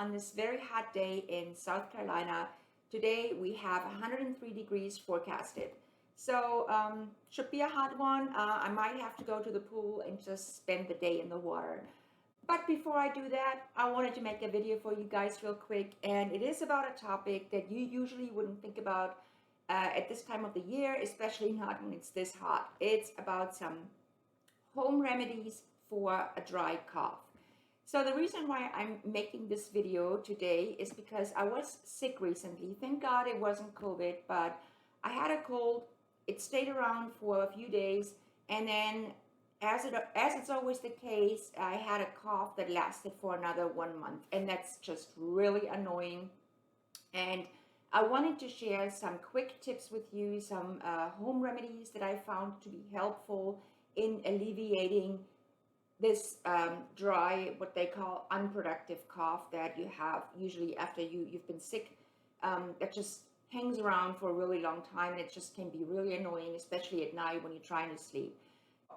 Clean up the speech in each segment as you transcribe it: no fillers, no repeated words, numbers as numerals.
on this very hot day in South Carolina. Today we have 103 degrees forecasted. So should be a hot one. I might have to go to the pool and just spend the day in the water. But before I do that, I wanted to make a video for you guys real quick. And it is about a topic that you usually wouldn't think about at this time of the year, especially not when it's this hot. It's about some home remedies for a dry cough. So the reason why I'm making this video today is because I was sick recently. Thank God it wasn't COVID, but I had a cold. It stayed around for a few days, and then as it's always the case, I had a cough that lasted for another 1 month, and that's just really annoying. And I wanted to share some quick tips with you, some home remedies that I found to be helpful in alleviating this dry, what they call unproductive cough that you have usually after you've been sick, that just hangs around for a really long time, and it just can be really annoying, especially at night when you're trying to sleep.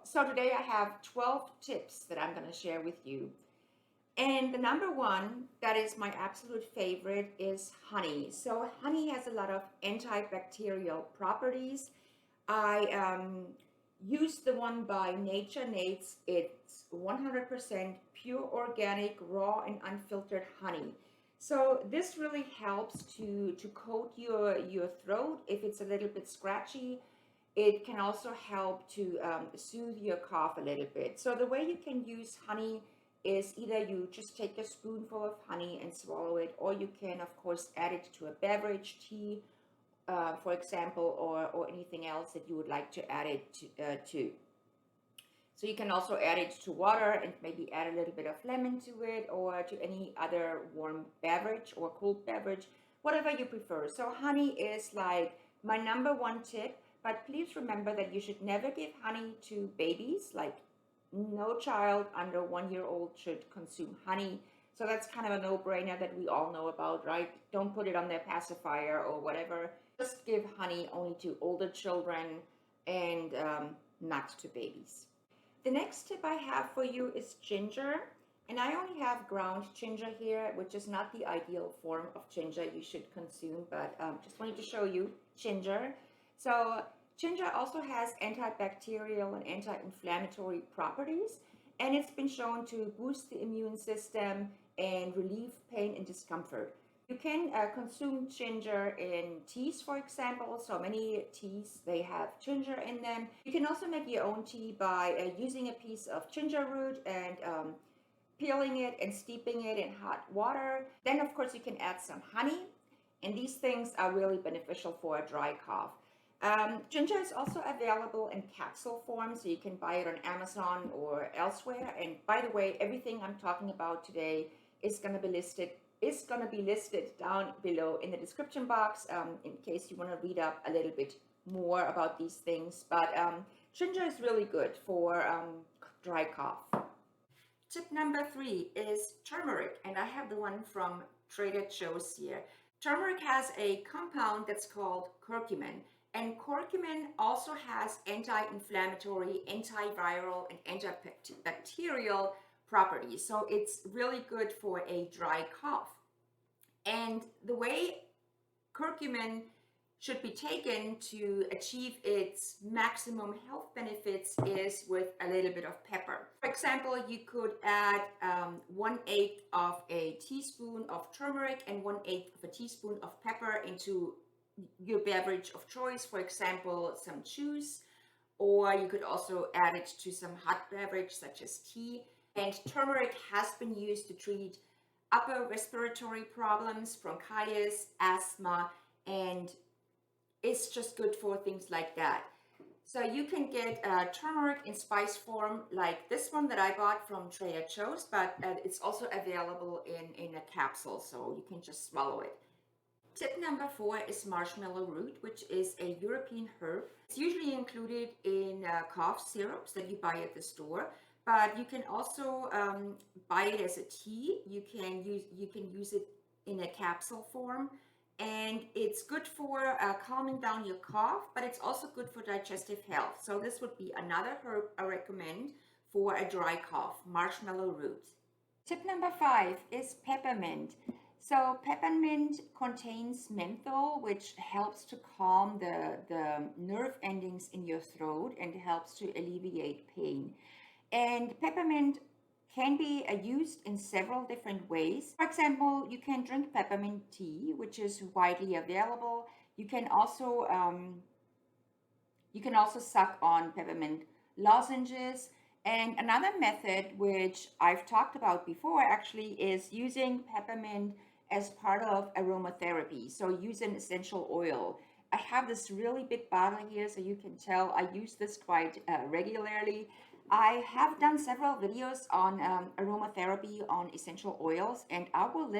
So today I have 12 tips that I'm going to share with you. And the number one, that is my absolute favorite, is honey. So honey has a lot of antibacterial properties. I use the one by Nature Nate's. It's 100% pure organic, raw and unfiltered honey. So this really helps to coat your throat if it's a little bit scratchy. It can also help to soothe your cough a little bit. So the way you can use honey is either you just take a spoonful of honey and swallow it, or you can, of course, add it to a beverage, tea, for example, or anything else that you would like to add it to. So you can also add it to water and maybe add a little bit of lemon to it, or to any other warm beverage or cold beverage, whatever you prefer. So honey is like my number one tip, but please remember that you should never give honey to babies. Like no child under 1 year old should consume honey. So that's kind of a no-brainer that we all know about, right? Don't put it on their pacifier or whatever. Just give honey only to older children and not to babies. The next tip I have for you is ginger. And I only have ground ginger here, which is not the ideal form of ginger you should consume, but just wanted to show you ginger. So ginger also has antibacterial and anti-inflammatory properties, and it's been shown to boost the immune system and relieve pain and discomfort. You can consume ginger in teas, for example. So many teas, they have ginger in them. You can also make your own tea by using a piece of ginger root and peeling it and steeping it in hot water. Then, of course, you can add some honey, and these things are really beneficial for a dry cough. Ginger is also available in capsule form, so you can buy it on Amazon or elsewhere. And by the way, everything I'm talking about today is going to be listed down below in the description box, in case you want to read up a little bit more about these things. But ginger is really good for dry cough. Tip number 3 is turmeric, and I have the one from Trader Joe's here. Turmeric has a compound that's called curcumin. And curcumin also has anti-inflammatory, antiviral, and antibacterial properties. So it's really good for a dry cough. And the way curcumin should be taken to achieve its maximum health benefits is with a little bit of pepper. For example, you could add 1/8 of a teaspoon of turmeric and 1/8 of a teaspoon of pepper into your beverage of choice, for example, some juice, or you could also add it to some hot beverage such as tea. And turmeric has been used to treat upper respiratory problems, bronchitis, asthma, and it's just good for things like that. So you can get turmeric in spice form like this one that I bought from Trader Joe's, but it's also available in a capsule, so you can just swallow it. Tip number 4 is marshmallow root, which is a European herb. It's usually included in cough syrups that you buy at the store, but you can also buy it as a tea. You can use it in a capsule form, and it's good for calming down your cough, but it's also good for digestive health. So this would be another herb I recommend for a dry cough, marshmallow root. Tip number 5 is peppermint. So peppermint contains menthol, which helps to calm the nerve endings in your throat and helps to alleviate pain. And peppermint can be used in several different ways. For example, you can drink peppermint tea, which is widely available. You can also suck on peppermint lozenges. And another method, which I've talked about before actually, is using peppermint as part of aromatherapy. So use an essential oil. I have this really big bottle here, so you can tell I use this quite regularly. I have done several videos on aromatherapy on essential oils, and I will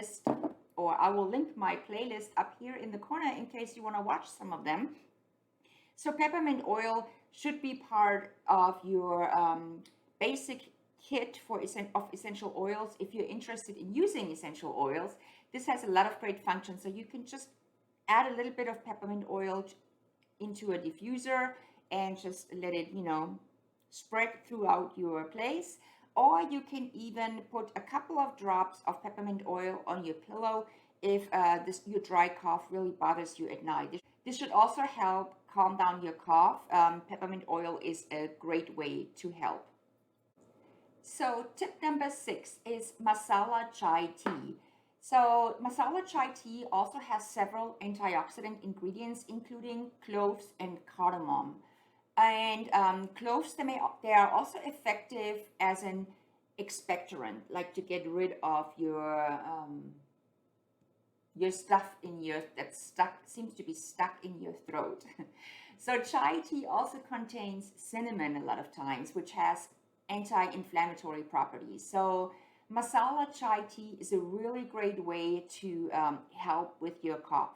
link my playlist up here in the corner in case you want to watch some of them. So peppermint oil should be part of your basic kit of essential oils. If you're interested in using essential oils, this has a lot of great functions. So you can just add a little bit of peppermint oil into a diffuser and just let it, spread throughout your place. Or you can even put a couple of drops of peppermint oil on your pillow if your dry cough really bothers you at night. This should also help calm down your cough. Peppermint oil is a great way to help. So tip number 6 is masala chai tea. So masala chai tea also has several antioxidant ingredients, including cloves and cardamom. And cloves, they are also effective as an expectorant, like to get rid of your stuff seems to be stuck in your throat. So chai tea also contains cinnamon a lot of times, which has anti-inflammatory properties. So masala chai tea is a really great way to help with your cough.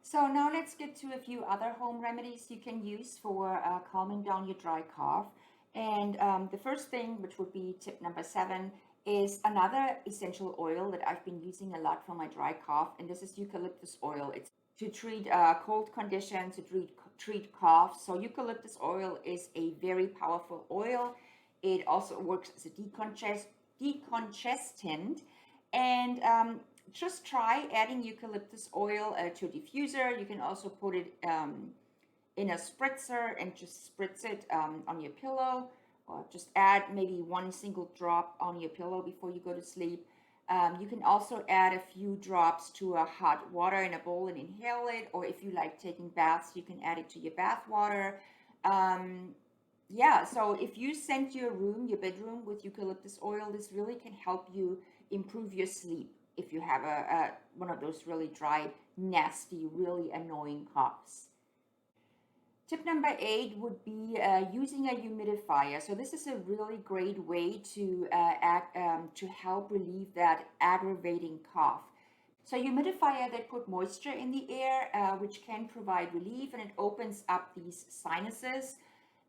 So now let's get to a few other home remedies you can use for calming down your dry cough. And the first thing, which would be tip number 7, is another essential oil that I've been using a lot for my dry cough, and this is eucalyptus oil. It's to treat cold conditions, to treat cough. So eucalyptus oil is a very powerful oil. It also works as a decongestant, and just try adding eucalyptus oil to a diffuser. You can also put it in a spritzer and just spritz it on your pillow, or just add maybe one single drop on your pillow before you go to sleep. You can also add a few drops to a hot water in a bowl and inhale it, or if you like taking baths, you can add it to your bath water. So if you scent your bedroom with eucalyptus oil, this really can help you improve your sleep if you have one of those really dry, nasty, really annoying coughs. Tip number 8 would be using a humidifier. So this is a really great way to help relieve that aggravating cough. So humidifier that put moisture in the air, which can provide relief, and it opens up these sinuses,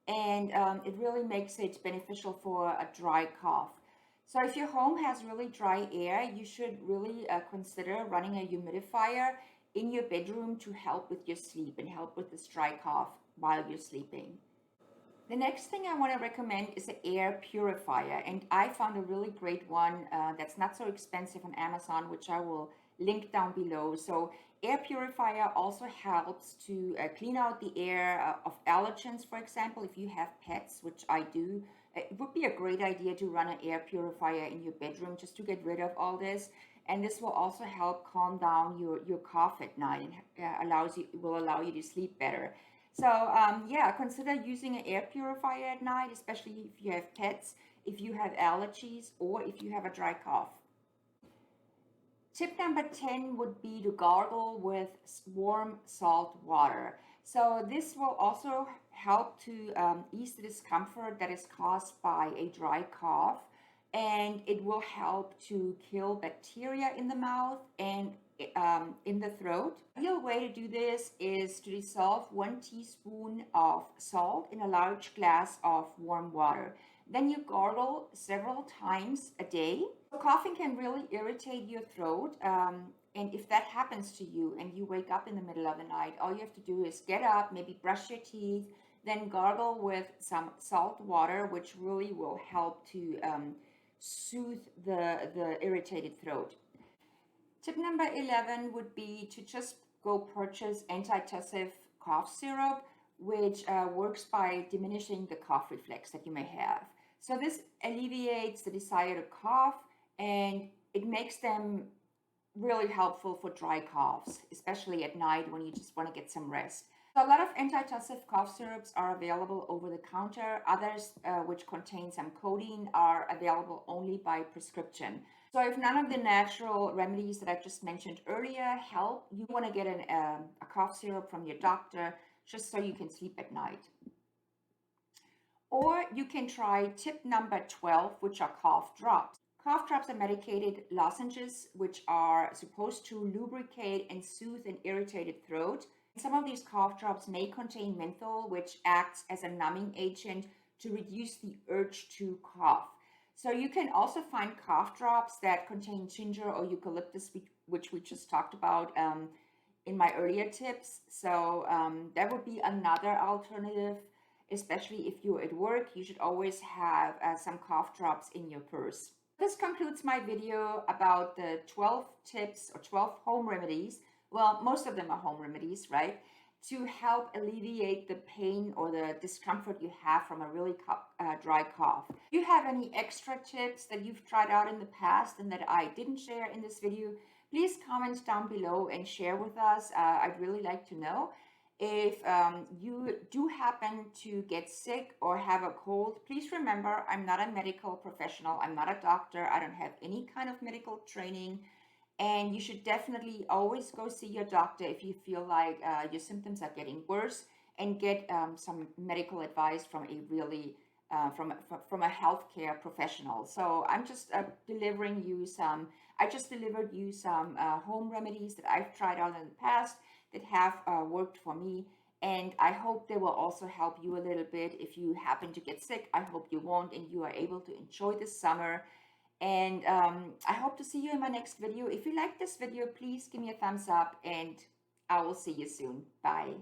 and it really makes it beneficial for a dry cough. So if your home has really dry air, you should really consider running a humidifier in your bedroom to help with your sleep and help with this dry cough while you're sleeping. The next thing I want to recommend is an air purifier, and I found a really great one that's not so expensive on Amazon, which I will link down below. So air purifier also helps to clean out the air of allergens. For example, if you have pets, which I do, it would be a great idea to run an air purifier in your bedroom just to get rid of all this. And this will also help calm down your cough at night, and will allow you to sleep better. So consider using an air purifier at night, especially if you have pets, if you have allergies, or if you have a dry cough. Tip number 10 would be to gargle with warm salt water. So this will also help to ease the discomfort that is caused by a dry cough, and it will help to kill bacteria in the mouth and in the throat. The ideal way to do this is to dissolve 1 teaspoon of salt in a large glass of warm water. Then you gargle several times a day. Coughing can really irritate your throat, and if that happens to you and you wake up in the middle of the night, all you have to do is get up, maybe brush your teeth, then gargle with some salt water, which really will help to soothe the irritated throat. Tip number 11 would be to just go purchase antitussive cough syrup, which works by diminishing the cough reflex that you may have. So this alleviates the desire to cough, and it makes them really helpful for dry coughs, especially at night when you just want to get some rest. So a lot of antitussive cough syrups are available over the counter. Others, which contain some codeine, are available only by prescription. So if none of the natural remedies that I just mentioned earlier help, you want to get a cough syrup from your doctor just so you can sleep at night. Or you can try tip number 12, which are cough drops. Cough drops are medicated lozenges which are supposed to lubricate and soothe an irritated throat. Some of these cough drops may contain menthol, which acts as a numbing agent to reduce the urge to cough. So you can also find cough drops that contain ginger or eucalyptus, which we just talked about in my earlier tips. So that would be another alternative, especially if you're at work. You should always have some cough drops in your purse. This concludes my video about the 12 tips or 12 home remedies. Well, most of them are home remedies, right? To help alleviate the pain or the discomfort you have from a really dry cough. If you have any extra tips that you've tried out in the past and that I didn't share in this video, please comment down below and share with us. I'd really like to know. If you do happen to get sick or have a cold, please remember I'm not a medical professional. I'm not a doctor. I don't have any kind of medical training. And you should definitely always go see your doctor if you feel like your symptoms are getting worse, and get some medical advice from a really from a healthcare professional. So I'm just delivering you some. I just delivered you some home remedies that I've tried out in the past that have worked for me, and I hope they will also help you a little bit if you happen to get sick. I hope you won't, and you are able to enjoy the summer. And I hope to see you in my next video. If you like this video, please give me a thumbs up, and I will see you soon. Bye.